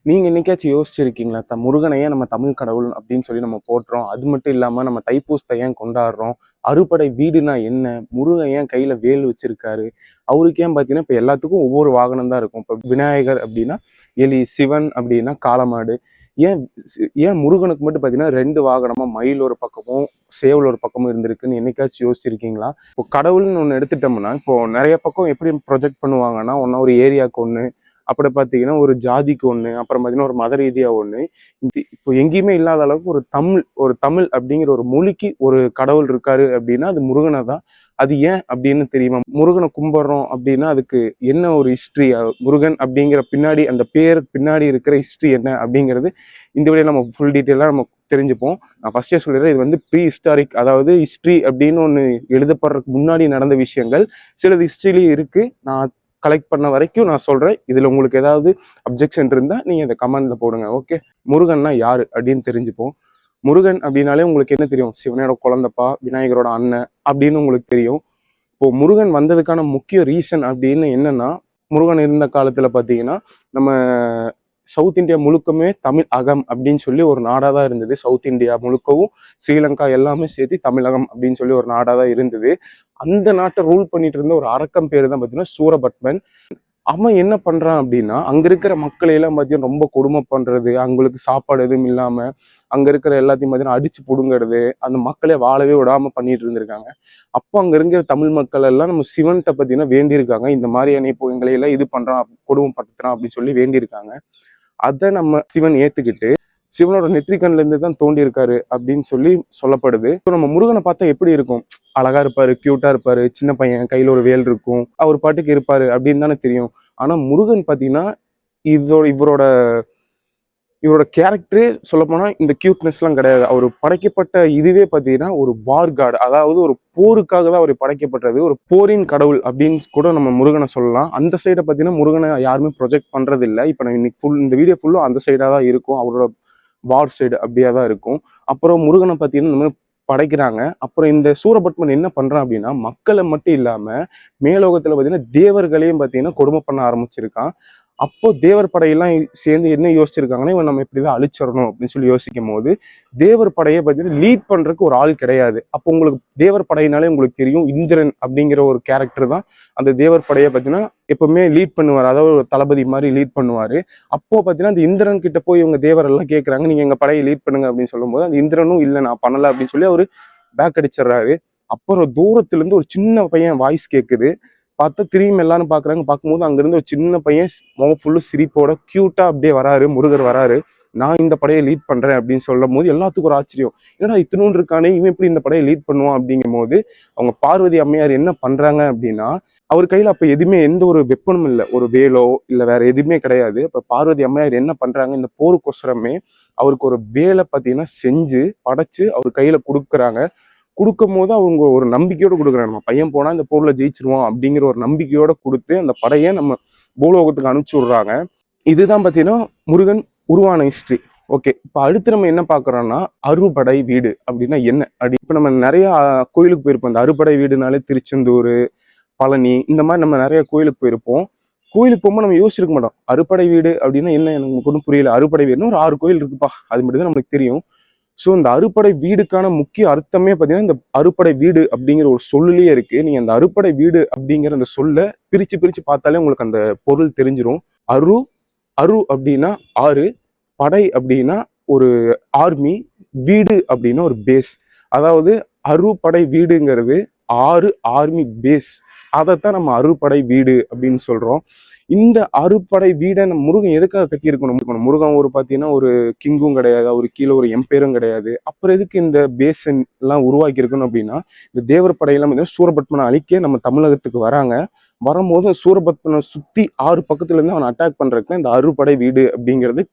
நீங்க என்னைக்காச்சும் யோசிச்சிருக்கீங்களா? முருகனை ஏன் நம்ம தமிழ் கடவுள் அப்படின்னு சொல்லி நம்ம போற்றோம். அது மட்டும் இல்லாம நம்ம தைப்பூசத்தை ஏன் கொண்டாடுறோம்? அறுபடை வீடுனா என்ன? முருகன் ஏன் கையில வேல் வச்சிருக்காரு? அவருக்கு ஏன் பார்த்தீங்கன்னா, இப்ப எல்லாத்துக்கும் ஒவ்வொரு வாகனம் தான் இருக்கும். இப்ப விநாயகர் அப்படின்னா எலி, சிவன் அப்படின்னா காளமாடு. ஏன் ஏன் முருகனுக்கு மட்டும் பார்த்தீங்கன்னா 2 வாகனமா மயில் ஒரு பக்கமும், சேவல் ஒரு பக்கமும் இருந்திருக்குன்னு என்னைக்காச்சும் யோசிச்சிருக்கீங்களா? இப்போ கடவுள்னு ஒண்ணு எடுத்துட்டோம்னா, இப்போ நெறைய பக்கம் எப்படி ப்ரொஜெக்ட் பண்ணுவாங்கன்னா, ஒண்ணா ஒரு ஏரியாவுக்கு ஒண்ணு, அப்படி பார்த்தீங்கன்னா ஒரு ஜாதிக்கு ஒண்ணு, அப்புறம் பார்த்தீங்கன்னா ஒரு மத ரீதியா ஒண்ணு. இப்போ எங்கேயுமே இல்லாத அளவுக்கு ஒரு தமிழ் அப்படிங்கிற ஒரு மொழிக்கு ஒரு கடவுள் இருக்காரு அப்படின்னா அது முருகனை தான். அது ஏன் அப்படின்னு தெரியுமா? முருகனை கும்பிடுறோம் அப்படின்னா அதுக்கு என்ன ஒரு ஹிஸ்டரி, முருகன் அப்படிங்கிற பின்னாடி அந்த பேருக்கு பின்னாடி இருக்கிற ஹிஸ்டரி என்ன அப்படிங்கிறது இந்த வழியா நம்ம ஃபுல் டீட்டெயிலாக நம்ம தெரிஞ்சுப்போம். நான் ஃபர்ஸ்டே சொல்லிடுறேன், இது வந்து ப்ரீ ஹிஸ்டாரிக், அதாவது ஹிஸ்டரி அப்படின்னு ஒன்று எழுதப்படுறதுக்கு முன்னாடி நடந்த விஷயங்கள். சிலது ஹிஸ்டரியிலேயே இருக்கு. நான் கலெக்ட் பண்ண வரைக்கும் நான் சொல்றேன். இதுல உங்களுக்கு ஏதாவது அப்ஜெக்ஷன் இருந்தா நீங்க இதை கமெண்ட்ல போடுங்க. ஓகே, முருகன்னா யாரு அப்படின்னு தெரிஞ்சுப்போம். முருகன் அப்படின்னாலே உங்களுக்கு என்ன தெரியும்? சிவனோட குழந்தைப்பா, விநாயகரோட அண்ணன் அப்படின்னு உங்களுக்கு தெரியும். இப்போ முருகன் வந்ததுக்கான முக்கிய ரீசன் அப்படின்னு என்னன்னா, முருகன் இருந்த காலத்துல பாத்தீங்கன்னா நம்ம சவுத் இந்தியா முழுக்கமே தமிழ் அகம் அப்படின்னு சொல்லி ஒரு நாடா தான் இருந்தது. சவுத் இந்தியா முழுக்கவும், ஸ்ரீலங்கா எல்லாமே சேர்த்து தமிழகம் அப்படின்னு சொல்லி ஒரு நாடா தான் இருந்தது. அந்த நாட்டை ரூல் பண்ணிட்டு இருந்த ஒரு அரக்கன் பேரு தான் பாத்தீங்கன்னா சூரபத்மன். அவன் என்ன பண்றான் அப்படின்னா, அங்க இருக்கிற மக்களை எல்லாம் பார்த்தீங்கன்னா ரொம்ப கொடுமை பண்றது, அவங்களுக்கு சாப்பாடு எதுவும் இல்லாம அங்க இருக்கிற எல்லாத்தையும் பார்த்தீங்கன்னா அடிச்சு புடுங்கிறது, அந்த மக்களே வாழவே விடாம பண்ணிட்டு இருந்திருக்காங்க. அப்போ அங்க இருக்கிற தமிழ் மக்கள் எல்லாம் நம்ம சிவன்கிட்ட பார்த்தீங்கன்னா வேண்டியிருக்காங்க, இந்த மாதிரி என்னை இப்போ எங்களை எல்லாம் இது பண்றான், கொடுமைப்படுத்துறான் அப்படின்னு சொல்லி வேண்டியிருக்காங்க. அதை நம்ம சிவன் ஏத்துக்கிட்டு சிவனோட நெற்றிக்கண்ல இருந்து தான் தோண்டி இருக்காரு அப்படின்னு சொல்லி சொல்லப்படுது. நம்ம முருகனை பார்த்தா எப்படி இருக்கும்? அழகா இருப்பாரு, கியூட்டா இருப்பாரு, சின்ன பையன், கையில ஒரு வேல் இருக்கும், அவர் பாட்டுக்கு இருப்பாரு அப்படின்னு தானே தெரியும். ஆனா முருகன் பாத்தீங்கன்னா இவரோட இவரோட கேரக்டரே சொல்லப்போனா இந்த கியூட்னஸ் எல்லாம் கிடையாது. அவர் படைக்கப்பட்ட இதுவே பாத்தீங்கன்னா ஒரு வார் காட், அதாவது ஒரு போருக்காக தான் அவர் படைக்கப்பட்டது. ஒரு போரின் கடவுள் அப்படின்னு கூட நம்ம முருகனை சொல்லலாம். அந்த சைடை பாத்தீங்கன்னா முருகனை யாருமே ப்ரொஜெக்ட் பண்றது இல்லை. இப்ப நான் இன்னைக்கு இந்த வீடியோ ஃபுல்லும் அந்த சைடா தான் இருக்கும். அவரோட வார் சைடு அப்படியே தான் இருக்கும். அப்புறம் முருகனை பார்த்தீங்கன்னா இந்த மாதிரி படைக்கிறாங்க. அப்புறம் இந்த சூரபத்மன் என்ன பண்றான் அப்படின்னா, மக்களை மட்டும் இல்லாம மேலோகத்துல பார்த்தீங்கன்னா தேவர்களையும் பார்த்தீங்கன்னா கொடுமை பண்ண ஆரம்பிச்சிருக்கான். அப்போ தேவர் படையெல்லாம் சேர்ந்து என்ன யோசிச்சிருக்காங்கன்னா, இவன் நம்ம இப்படிதான் அழிச்சிடணும் அப்படின்னு சொல்லி யோசிக்கும் போது, தேவர் படையை பார்த்தீங்கன்னா லீட் பண்றதுக்கு ஒரு ஆள் கிடையாது. அப்போ உங்களுக்கு தேவர் படையினாலே உங்களுக்கு தெரியும், இந்திரன் அப்படிங்கிற ஒரு கேரக்டர் தான் அந்த தேவர் படையை பார்த்தீங்கன்னா எப்பவுமே லீட் பண்ணுவார். அதாவது ஒரு தளபதி மாதிரி லீட் பண்ணுவாரு. அப்போ பார்த்தீங்கன்னா அந்த இந்திரன் கிட்ட போய் இவங்க தேவர் எல்லாம் கேட்கறாங்க, நீங்க எங்க படையை லீட் பண்ணுங்க அப்படின்னு சொல்லும்போது அந்த இந்திரனும் இல்லை நான் பண்ணல அப்படின்னு சொல்லி அவரு பேக் அடிச்சிடுறாரு. அப்புறம் தூரத்துல இருந்து ஒரு சின்ன பையன் வாய்ஸ் கேட்குது. பார்த்தா திரும்பி எல்லாரும் பாக்குறாங்க. பார்க்கும்போது அங்க இருந்து ஒரு சின்ன பையன் முகம் ஃபுல்லு சிரிப்போட கியூட்டா அப்படியே வராரு, முருகர் வராரு. நான் இந்த படையை லீட் பண்றேன் அப்படின்னு சொல்லும் போது எல்லாத்துக்கும் ஒரு ஆச்சரியம். ஏன்னா இத்தினூன் இருக்கானே, இவன் எப்படி இந்த படையை லீட் பண்ணுவான் அப்படிங்கும் போது அவங்க பார்வதி அம்மையார் என்ன பண்றாங்க அப்படின்னா, அவர் கையில அப்ப எதுவுமே எந்த ஒரு வெப்பனும் இல்லை, ஒரு வேலோ இல்ல வேற எதுவுமே கிடையாது. அப்ப பார்வதி அம்மையார் என்ன பண்றாங்க, இந்த போருக்கொசரமே அவருக்கு ஒரு வேலை பார்த்தீங்கன்னா செஞ்சு படைச்சு அவர் கையில கொடுக்குறாங்க. கொடுக்கும் போது அவங்க ஒரு நம்பிக்கையோட கொடுக்குறாங்க, நம்ம பையன் போனா இந்த போர்ல ஜெயிச்சிருவோம் அப்படிங்கிற ஒரு நம்பிக்கையோட கொடுத்து அந்த படையை நம்ம பூலோகத்துக்கு அனுப்பிச்சு விடுறாங்க. இதுதான் பார்த்தீங்கன்னா முருகன் உருவான ஹிஸ்டரி. ஓகே, இப்போ அடுத்து நம்ம என்ன பார்க்குறோம்னா அறுபடை வீடு அப்படின்னா என்ன அப்படி. இப்போ நம்ம நிறைய கோயிலுக்கு போயிருப்போம். இந்த அறுபடை வீடுனாலே திருச்செந்தூர், பழனி, இந்த மாதிரி நம்ம நிறைய கோயிலுக்கு போயிருப்போம். கோயிலுக்கு போகும்போது நம்ம யோசிச்சிருக்க மாட்டோம், அறுபடை வீடு அப்படின்னா என்ன, எனக்கு ஒன்றும் புரியல. அறுபடை வீடுன்னு ஒரு 6 கோயில் இருக்குப்பா, அது மட்டும் தான் நமக்கு தெரியும். ஸோ இந்த அறுபடை வீடுக்கான முக்கிய அர்த்தமே பார்த்தீங்கன்னா இந்த அறுபடை வீடு அப்படிங்கிற ஒரு சொல்லுலயே இருக்கு. நீங்க அந்த அறுபடை வீடு அப்படிங்கிற அந்த சொல்ல பிரிச்சு பிரிச்சு பார்த்தாலே உங்களுக்கு அந்த பொருள் தெரிஞ்சிடும். அரு அரு அப்படின்னா 6, படை அப்படின்னா ஒரு ஆர்மி, வீடு அப்படின்னா ஒரு பேஸ். அதாவது அறுபடை வீடுங்கிறது 6 ஆர்மி பேஸ். அதைத்தான் நம்ம அறுபடை வீடு அப்படின்னு சொல்றோம். இந்த அறுபடை வீடை நம்ம முருகன் எதுக்காக கட்டியிருக்கணும்? முருகன் ஒரு பார்த்தீங்கன்னா ஒரு கிங்கும் கிடையாது, அவர் கீழே ஒரு எம்பையரும் கிடையாது. அப்புறம் எதுக்கு இந்த பேசன் எல்லாம் உருவாக்கி இருக்கணும் அப்படின்னா, இந்த தேவர் படையெல்லாம் பார்த்தீங்கன்னா சூரபத்மனை அழிக்க நம்ம தமிழகத்துக்கு வராங்க. வரும்போது சூரபத்மனை சுத்தி 6 பக்கத்துல இருந்து அவனை அட்டாக் பண்றதுக்கு தான் இந்த அறுபடை வீடு அப்படிங்கிறது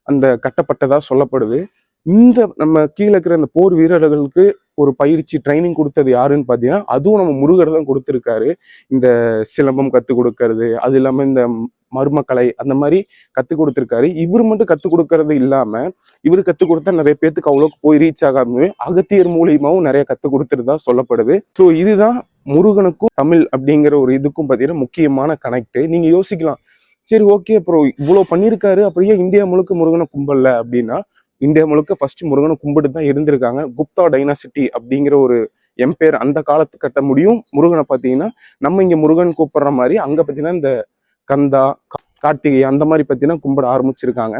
அந்த கட்டப்பட்டதா சொல்லப்படுது. இந்த நம்ம கீழே இருக்கிற அந்த போர் வீரர்களுக்கு ஒரு பயிற்சி ட்ரைனிங் கொடுத்தது யாருன்னு பார்த்தீங்கன்னா, அதுவும் நம்ம முருகர் தான் கொடுத்துருக்காரு. இந்த சிலம்பம் கற்றுக் கொடுக்கறது, அது இல்லாமல் இந்த மர்மக்கலை அந்த மாதிரி கற்றுக் கொடுத்துருக்காரு. இவர் மட்டும் கற்றுக் கொடுக்கறது இல்லாம, இவர் கற்றுக் கொடுத்தா நிறைய பேத்துக்கு அவ்வளோக்கு போய் ரீச் ஆகாம அகத்தியர் மூலியமாவும் நிறைய கற்றுக் கொடுத்துருதா சொல்லப்படுது. ஸோ இதுதான் முருகனுக்கும் தமிழ் அப்படிங்கிற ஒரு இதுக்கும் பார்த்தீங்கன்னா முக்கியமான கனெக்ட். நீங்க யோசிக்கலாம், சரி ஓகே, அப்புறம் இவ்வளவு பண்ணியிருக்காரு, அப்படியே இந்தியா முழுக்க முருகனை கும்பல அப்படின்னா, இந்தியா முழுக்க ஃபர்ஸ்ட் முருகனை கும்பிட்டு தான் இருந்திருக்காங்க. குப்தா டைனாசிட்டி அப்படிங்கிற ஒரு எம்பையர் அந்த காலத்து கட்ட முடியும். முருகனை பார்த்தீங்கன்னா நம்ம இங்க முருகன் கூப்பிடுற மாதிரி அங்க பார்த்தீங்கன்னா இந்த கந்தா, கார்த்திகை அந்த மாதிரி பார்த்தீங்கன்னா கும்பிட ஆரம்பிச்சிருக்காங்க.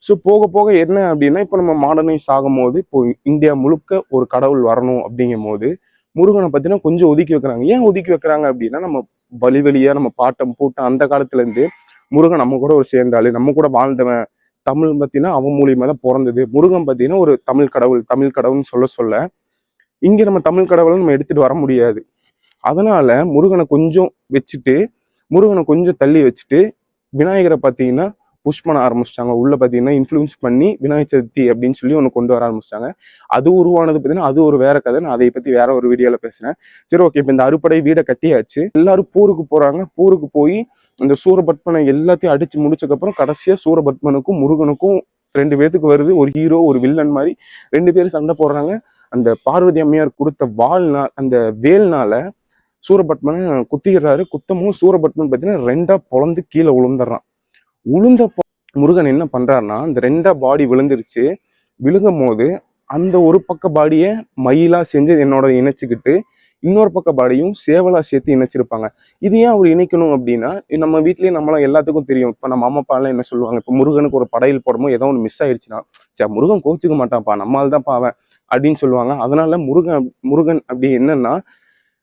ஸோ போக போக என்ன அப்படின்னா, இப்போ நம்ம மாடர்னைஸ் ஆகும்போது இப்போ இந்தியா முழுக்க ஒரு கடவுள் வரணும் அப்படிங்கும் போது முருகனை பார்த்தீங்கன்னா கொஞ்சம் ஒதுக்கி வைக்கிறாங்க. ஏன் ஒதுக்கி வைக்கிறாங்க அப்படின்னா, நம்ம வழி வழியா நம்ம பாட்டம் பூட்டம் அந்த காலத்துல இருந்து முருகன் நம்ம கூட ஒரு சேர்ந்தாளு, நம்ம கூட வாழ்ந்தவன். தமிழ் பார்த்தீங்கன்னா அவன் மூலியமா தான் பிறந்தது. முருகன் பார்த்தீங்கன்னா ஒரு தமிழ் கடவுள், தமிழ் கடவுள்னு சொல்ல சொல்ல இங்க நம்ம தமிழ் கடவுளை நம்ம எடுத்துட்டு வர முடியாது. அதனால முருகனை கொஞ்சம் வச்சுட்டு, முருகனை கொஞ்சம் தள்ளி வச்சுட்டு, விநாயகரை பார்த்தீங்கன்னா புஷ் பண்ண ஆரம்பிச்சிட்டாங்க. உள்ள பார்த்தீங்கன்னா இன்ஃப்ளூயன்ஸ் பண்ணி விநாயகர் சதுர்த்தி அப்படின்னு சொல்லி ஒன்று கொண்டு வர ஆரம்பிச்சிட்டாங்க. அது உருவானது பார்த்தீங்கன்னா அது ஒரு வேற கதை. நான் அதை பத்தி வேற ஒரு வீடியோல பேசுறேன். சரி ஓகே, இப்போ இந்த அறுபடை வீடை கட்டியாச்சு. எல்லாரும் போருக்கு போறாங்க. போருக்கு போய் இந்த சூரபத்மனை எல்லாத்தையும் அடிச்சு முடிச்சதுக்கப்புறம் கடைசியா சூரபத்மனுக்கும் முருகனுக்கும் 2 பேத்துக்கு வருது. ஒரு ஹீரோ ஒரு வில்லன் மாதிரி 2 பேரும் சண்டை போடுறாங்க. அந்த பார்வதி அம்மையார் கொடுத்த அந்த வேல்னால சூரபத்மனை குத்திடுறாரு. குத்தமும் சூரபத்மன் பார்த்தீங்கன்னா 2ஆ பொளந்து கீழே விழுந்துடுறான். உளுந்த முருகன் என்ன பண்றாருன்னா, இந்த 2ஆ பாடி விழுந்துருச்சு. விழுகும் போது அந்த ஒரு பக்க பாடியை மயிலா செஞ்சு என்னோட இணைச்சுக்கிட்டு இன்னொரு பக்க பாடியும் சேவலா சேர்த்து இணைச்சிருப்பாங்க. இது ஏன் அவர் இணைக்கணும் அப்படின்னா, நம்ம வீட்லயே நம்மளாம் எல்லாத்துக்கும் தெரியும். இப்ப நம்ம அம்மா அப்பா எல்லாம் என்ன சொல்லுவாங்க, இப்ப முருகனுக்கு ஒரு படையல் போடும்போது ஏதோ ஒன்று மிஸ் ஆயிடுச்சுன்னா, சே முருகன் கோச்சுக்க மாட்டான்ப்பா, நம்மால் தான் பாவன் அப்படின்னு சொல்லுவாங்க. அதனால முருகன் முருகன் அப்படி என்னன்னா,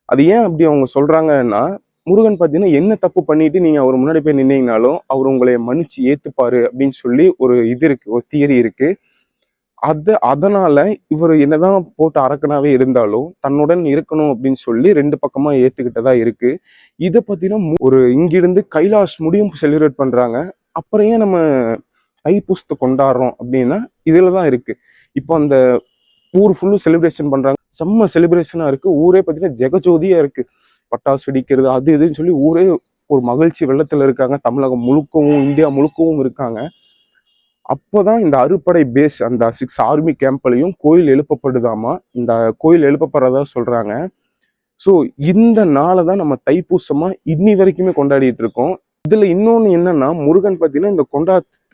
அது ஏன் அப்படி அவங்க சொல்றாங்கன்னா, முருகன் பார்த்தீங்கன்னா என்ன தப்பு பண்ணிட்டு நீங்க அவர் முன்னாடி போய் நின்னீங்கனாலும் அவர் உங்களை மன்னிச்சு ஏத்துப்பாரு அப்படின்னு சொல்லி ஒரு இது இருக்கு, ஒரு தியரி இருக்கு. அதனால இவர் என்னதான் போட்டு அரக்கனாவே இருந்தாலும் தன்னுடன் இருக்கணும் அப்படின்னு சொல்லி 2 பக்கமா ஏத்துக்கிட்டதா இருக்கு. இதை பத்தின ஒரு இங்கிருந்து கைலாஷ் முடியும் செலிப்ரேட் பண்றாங்க. அப்புறம் ஏன் நம்ம தைப்பூசத்தை கொண்டாடுறோம் அப்படின்னா இதுலதான் இருக்கு. இப்போ அந்த ஊர் ஃபுல்லும் செலிப்ரேஷன் பண்றாங்க. செம்ம செலிப்ரேஷனா இருக்கு. ஊரே பார்த்தீங்கன்னா ஜெகஜோதியா இருக்கு. பட்டாசு வெடிக்கிறது அது இதுன்னு சொல்லி ஊரே ஒரு மகிழ்ச்சி வெள்ளத்துல இருக்காங்க. தமிழகம் முழுக்கவும் இந்தியா முழுக்கவும் இருக்காங்க. அப்போதான் இந்த அறுபடை பேஸ் அந்த 6 ஆர்மி கேம்ப்லயும் கோயில் எழுப்பப்படுதாமா. இந்த கோயில் எழுப்பப்படுறதா சொல்றாங்க. ஸோ இந்த நாளை தான் நம்ம தைப்பூசமா இன்னி வரைக்குமே கொண்டாடிட்டு இருக்கோம். இதுல இன்னொன்னு என்னன்னா, முருகன் பார்த்தீங்கன்னா இந்த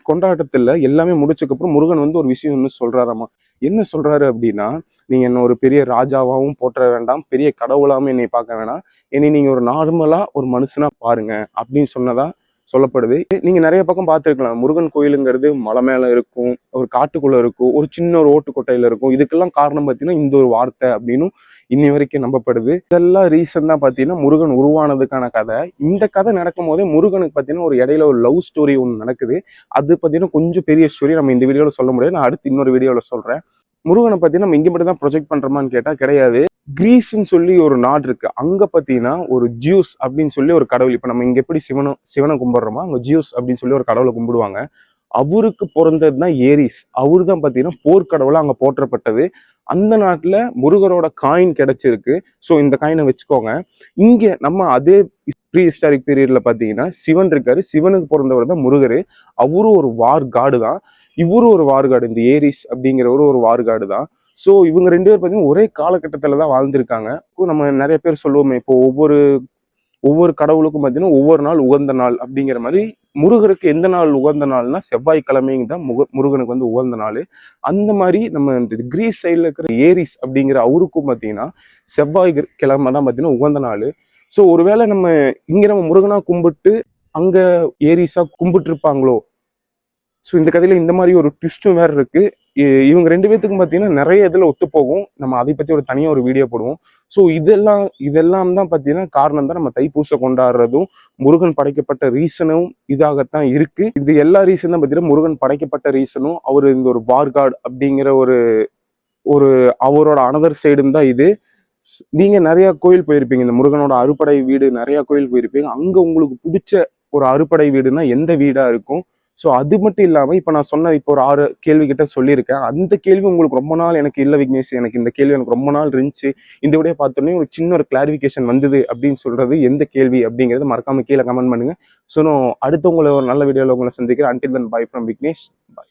கொண்டாட்டத்துல எல்லாமே முடிச்சதுக்கப்புறம் முருகன் வந்து ஒரு விஷயம் ஒன்று சொல்றாராமா. என்ன சொல்றாரு அப்படின்னா, நீங்க என்ன ஒரு பெரிய ராஜாவாகவும் போற்ற வேண்டாம், பெரிய கடவுளாவும் என்னை பார்க்க வேணாம், என்னை நீங்க ஒரு நார்மலா ஒரு மனுஷனா பாருங்க அப்படின்னு சொன்னதா சொல்லப்படுது. நீங்க நிறைய பக்கம் பார்த்துருக்கலாம். முருகன் கோயிலுங்கிறது மலை மேல இருக்கும், ஒரு காட்டுக்குள்ள இருக்கும், ஒரு சின்ன ஒரு ஓட்டுக்கொட்டையில இருக்கும். இதுக்கெல்லாம் காரணம் பார்த்தீங்கன்னா இந்த ஒரு வார்த்தை அப்படின்னு இன்னி வரைக்கும் நம்பப்படுது. இதெல்லாம் ரீசன் தான் பார்த்தீங்கன்னா முருகன் உருவானதுக்கான கதை. இந்த கதை நடக்கும் போதே முருகனுக்கு பார்த்தீங்கன்னா ஒரு இடையில ஒரு லவ் ஸ்டோரி ஒன்று நடக்குது. அது பார்த்தீங்கன்னா கொஞ்சம் பெரிய ஸ்டோரி, நம்ம இந்த வீடியோவில் சொல்ல முடியாது. நான் அடுத்து இன்னொரு வீடியோவில் சொல்றேன். முருகனை பார்த்தீங்கன்னா நம்ம இங்க மட்டும் தான் ப்ரொஜெக்ட் பண்றோமான்னு கேட்டா கிடையாது. கிரீஸ்ன்னு சொல்லி ஒரு நாடு இருக்கு. அங்க பார்த்தீங்கன்னா ஒரு ஜியூஸ் அப்படின்னு சொல்லி ஒரு கடவுள், இப்ப நம்ம இங்க எப்படி சிவனை கும்பிடுறோமோ அங்க ஜியூஸ் அப்படின்னு சொல்லி ஒரு கடவுளை கும்பிடுவாங்க. அவருக்கு பிறந்தது தான் ஏரிஸ். அவரு தான் பார்த்தீங்கன்னா போர்க்கடவுளா அங்க போற்றப்பட்டது. அந்த நாட்டுல முருகரோட காயின் கிடைச்சிருக்கு. ஸோ இந்த காயினை வச்சுக்கோங்க. இங்க நம்ம அதே ப்ரீ ஹிஸ்டாரிக் பீரியட்ல பாத்தீங்கன்னா சிவன் இருக்காரு. சிவனுக்கு பிறந்தவர் தான் முருகரு. அவரும் ஒரு வார் காடு தான். இவரும் ஒரு வார் காடு. இந்த ஏரிஸ் அப்படிங்கிறவரு ஒரு வார் காடு தான். ஸோ இவங்க 2 பேர் பார்த்தீங்கன்னா ஒரே காலகட்டத்துல தான் வாழ்ந்திருக்காங்க. இப்போ நம்ம நிறைய பேர் சொல்லுவோமே, இப்போ ஒவ்வொரு ஒவ்வொரு கடவுளுக்கும் பார்த்தீங்கன்னா ஒவ்வொரு நாள் உகந்த நாள் அப்படிங்கிற மாதிரி முருகருக்கு எந்த நாள் உகந்த நாள்னா செவ்வாய்க்கிழமைங்க தான் முருகனுக்கு வந்து உகந்த நாள். அந்த மாதிரி நம்ம இந்த கிரீஸ் சைட்ல இருக்கிற ஏரிஸ் அப்படிங்கிற அவருக்கும் பார்த்தீங்கன்னா செவ்வாய் கிழமை தான் பார்த்தீங்கன்னா உகந்த நாள். ஸோ ஒருவேளை நம்ம இங்க நம்ம முருகனா கும்பிட்டு அங்க ஏரிஸா கும்பிட்டு இருப்பாங்களோ. ஸோ இந்த கதையில இந்த மாதிரி ஒரு ட்விஸ்டும் வேற இருக்கு. இவங்க 2 பேத்துக்கும் பார்த்தீங்கன்னா நிறைய இதுல ஒத்து போகும். நம்ம அதை பத்தி ஒரு தனியா ஒரு வீடியோ போடுவோம். ஸோ இதெல்லாம் தான் பார்த்தீங்கன்னா காரணம் தான் நம்ம தைப்பூசம் கொண்டாடுறதும் முருகன் படைக்கப்பட்ட ரீசனும் இதாகத்தான் இருக்கு. இது எல்லா ரீசன் தான் பார்த்தீங்கன்னா முருகன் படைக்கப்பட்ட ரீசனும் அவர் இந்த ஒரு வார்காட் அப்படிங்கிற ஒரு ஒரு அவரோட அனதர் சைடும் தான் இது. நீங்க நிறைய கோயில் போயிருப்பீங்க. இந்த முருகனோட அறுபடை வீடு நிறைய கோயில் போயிருப்பீங்க. அங்க உங்களுக்கு பிடிச்ச ஒரு அறுபடை வீடுனா எந்த வீடா இருக்கும்? ஸோ அது மட்டும் இல்லாம இப்ப நான் சொன்ன இப்போ ஒரு 6 கேள்வி கிட்ட சொல்லியிருக்கேன். அந்த கேள்வி உங்களுக்கு ரொம்ப நாள் எனக்கு இல்ல விக்னேஷ், எனக்கு இந்த கேள்வி எனக்கு ரொம்ப நாள் இருந்துச்சு, இந்த வீடியோ பார்த்தோன்னே ஒரு சின்ன ஒரு கிளாரிபிகேஷன் வந்தது அப்படின்னு சொல்றது எந்த கேள்வி அப்படிங்கறத மறக்காம கீழே கமெண்ட் பண்ணுங்க. ஸோ அடுத்து உங்களை ஒரு நல்ல வீடியோல உங்களை சந்திக்கிறேன். Until then bye from Vignesh. By.